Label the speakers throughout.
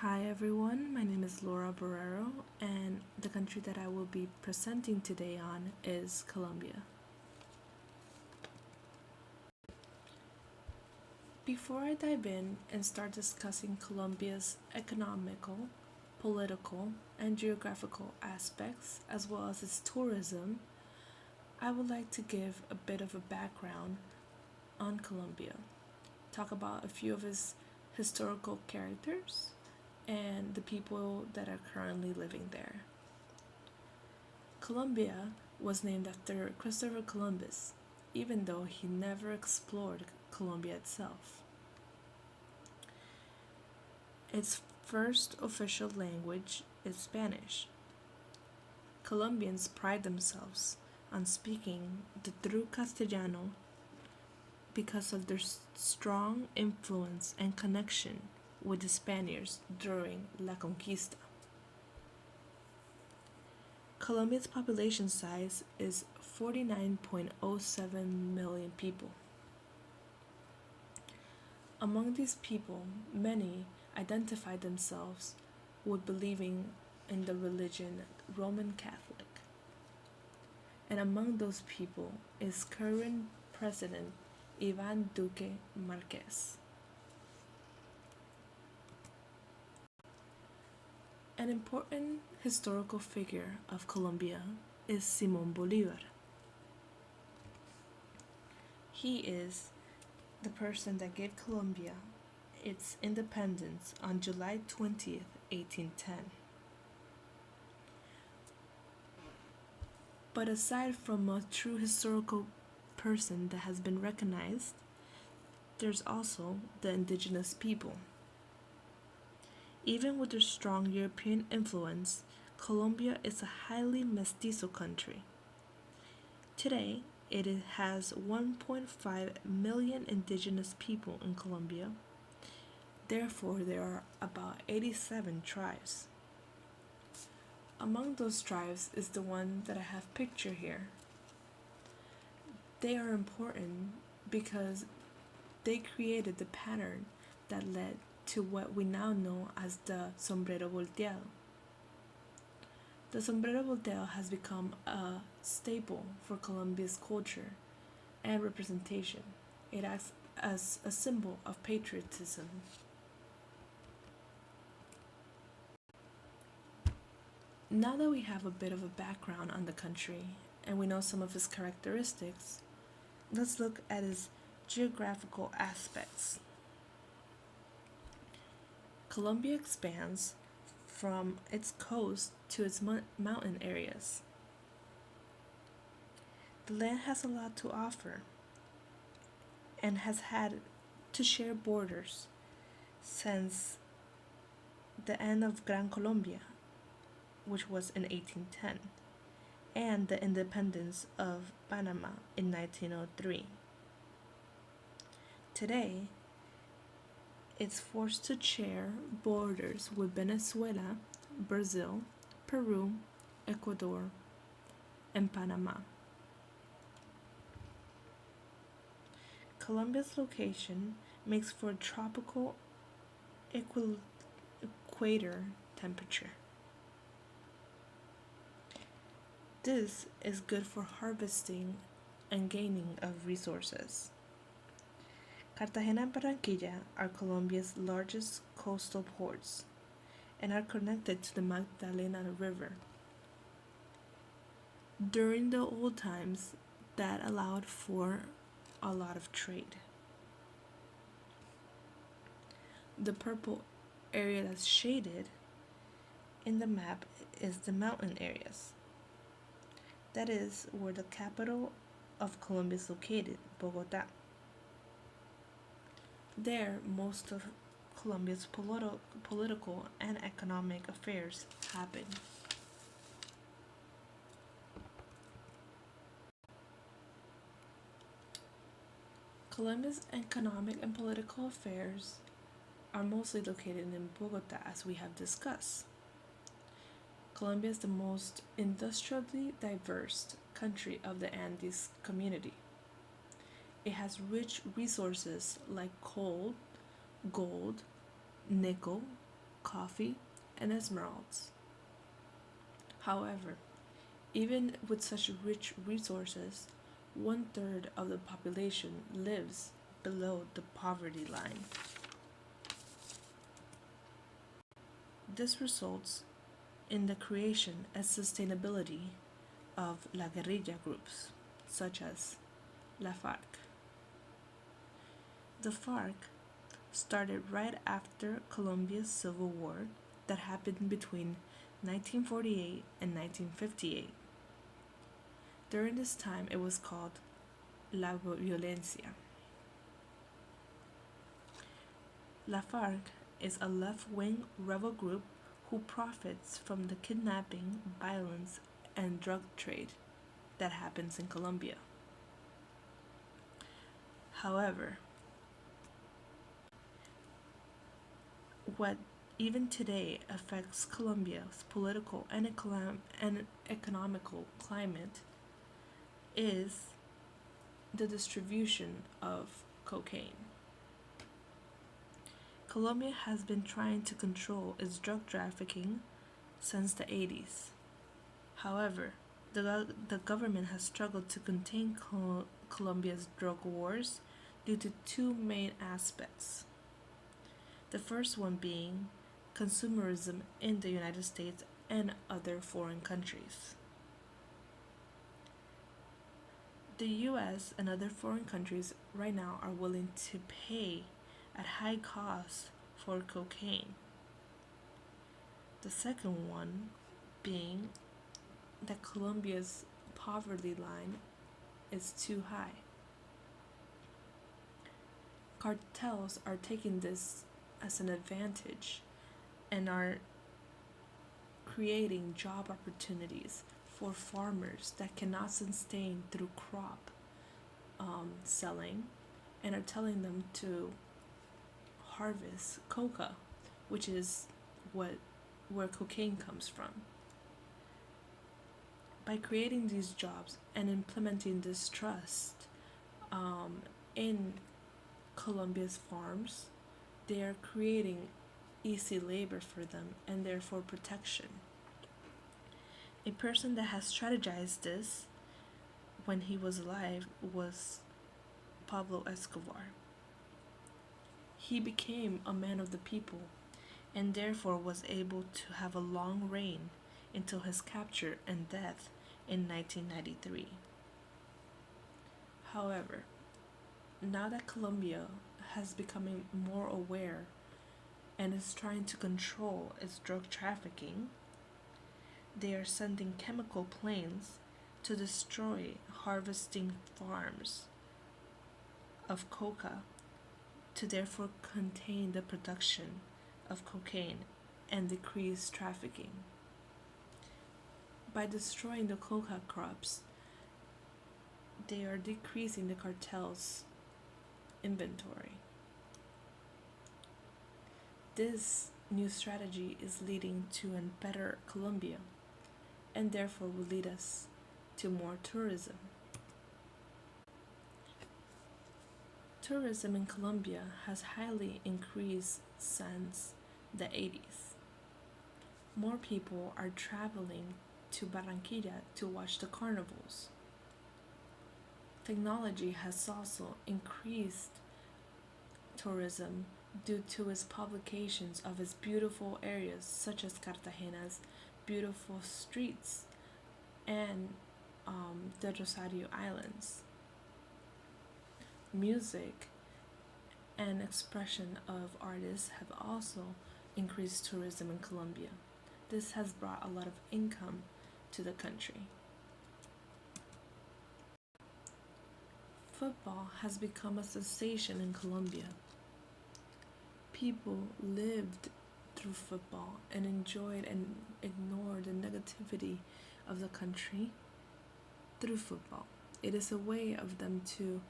Speaker 1: Hi everyone, my name is Laura Barrero, and the country that I will be presenting today on is Colombia. Before I dive in and start discussing Colombia's economical, political, and geographical aspects, as well as its tourism, I would like to give a bit of a background on Colombia, talk about a few of its historical characters, and the people that are currently living there. Colombia was named after Christopher Columbus, even though he never explored Colombia itself. Its first official language is Spanish. Colombians pride themselves on speaking the true Castellano because of their strong influence and connection with the Spaniards during La Conquista. Colombia's population size is 49.07 million people. Among these people, many identify themselves with believing in the religion Roman Catholic. And among those people is current President Ivan Duque Marquez. An important historical figure of Colombia is Simón Bolívar. He is the person that gave Colombia its independence on July 20th, 1810. But aside from a true historical person that has been recognized, there's also the indigenous people. Even with their strong European influence, Colombia is a highly mestizo country. Today, it has 1.5 million indigenous people in Colombia. Therefore, there are about 87 tribes. Among those tribes is the one that I have pictured here. They are important because they created the pattern that led to what we now know as the sombrero volteado. The sombrero volteado has become a staple for Colombia's culture and representation. It acts as a symbol of patriotism. Now that we have a bit of a background on the country and we know some of its characteristics, let's look at its geographical aspects. Colombia expands from its coast to its mountain areas. The land has a lot to offer and has had to share borders since the end of Gran Colombia, which was in 1810, and the independence of Panama in 1903. Today, it's forced to share borders with Venezuela, Brazil, Peru, Ecuador, and Panama. Colombia's location makes for a tropical equator temperature. This is good for harvesting and gaining of resources. Cartagena and Barranquilla are Colombia's largest coastal ports and are connected to the Magdalena River. During the old times, that allowed for a lot of trade. The purple area that's shaded in the map is the mountain areas. That is where the capital of Colombia is located, Bogota. There, most of Colombia's political and economic affairs happen. Colombia's economic and political affairs are mostly located in Bogota, as we have discussed. Colombia is the most industrially diverse country of the Andes community. It has rich resources like coal, gold, nickel, coffee, and emeralds. However, even with such rich resources, one third of the population lives below the poverty line. This results in the creation and sustainability of la guerrilla groups, such as la FARC. The FARC started right after Colombia's civil war that happened between 1948 and 1958. During this time, it was called La Violencia. La FARC is a left wing rebel group who profits from the kidnapping, violence, and drug trade that happens in Colombia. However, what even today affects Colombia's political and economical climate is the distribution of cocaine. Colombia has been trying to control its drug trafficking since the 80s. However, the government has struggled to contain Colombia's drug wars due to two main aspects. The first one being consumerism in the United States and other foreign countries. The US and other foreign countries right now are willing to pay at high cost for cocaine. The second one being that Colombia's poverty line is too high. Cartels are taking this as an advantage and are creating job opportunities for farmers that cannot sustain through crop selling and are telling them to harvest coca, which is where cocaine comes from. By creating these jobs and implementing this trust in Colombia's farms, they are creating easy labor for them and therefore protection. A person that has strategized this when he was alive was Pablo Escobar. He became a man of the people and therefore was able to have a long reign until his capture and death in 1993. However, now that Colombia has becoming more aware and is trying to control its drug trafficking, they are sending chemical planes to destroy harvesting farms of coca to therefore contain the production of cocaine and decrease trafficking. By destroying the coca crops, they are decreasing the cartel's inventory. This new strategy is leading to a better Colombia and therefore will lead us to more tourism. Tourism in Colombia has highly increased since the 80s. More people are traveling to Barranquilla to watch the carnivals. Technology has also increased tourism due to its publications of its beautiful areas such as Cartagena's beautiful streets and the Rosario Islands. Music and expression of artists have also increased tourism in Colombia. This has brought a lot of income to the country. Football has become a sensation in Colombia. People lived through football and enjoyed and ignored the negativity of the country through football. It is a way of them to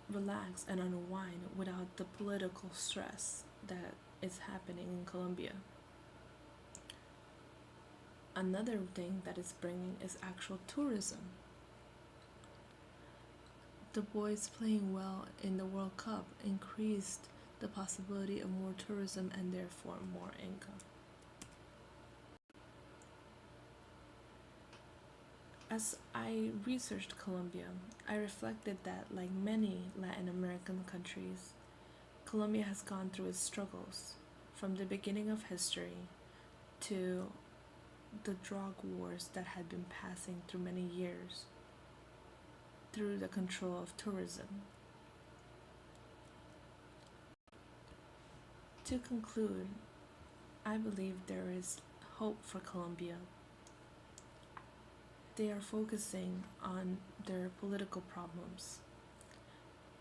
Speaker 1: relax and unwind without the political stress that is happening in Colombia. Another thing that is bringing is actual tourism. The boys playing well in the World Cup increased the possibility of more tourism and therefore more income. As I researched Colombia, I reflected that, like many Latin American countries, Colombia has gone through its struggles from the beginning of history to the drug wars that had been passing through many years through the control of tourism. To conclude, I believe there is hope for Colombia. They are focusing on their political problems.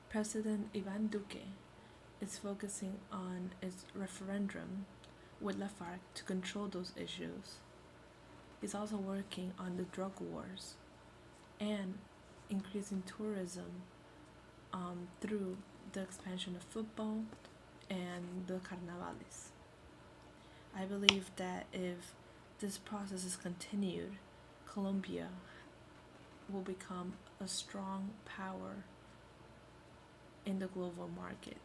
Speaker 1: President Ivan Duque is focusing on its referendum with La FARC to control those issues. He's also working on the drug wars and increasing tourism through the expansion of football and the carnavales. I believe that if this process is continued, Colombia will become a strong power in the global market.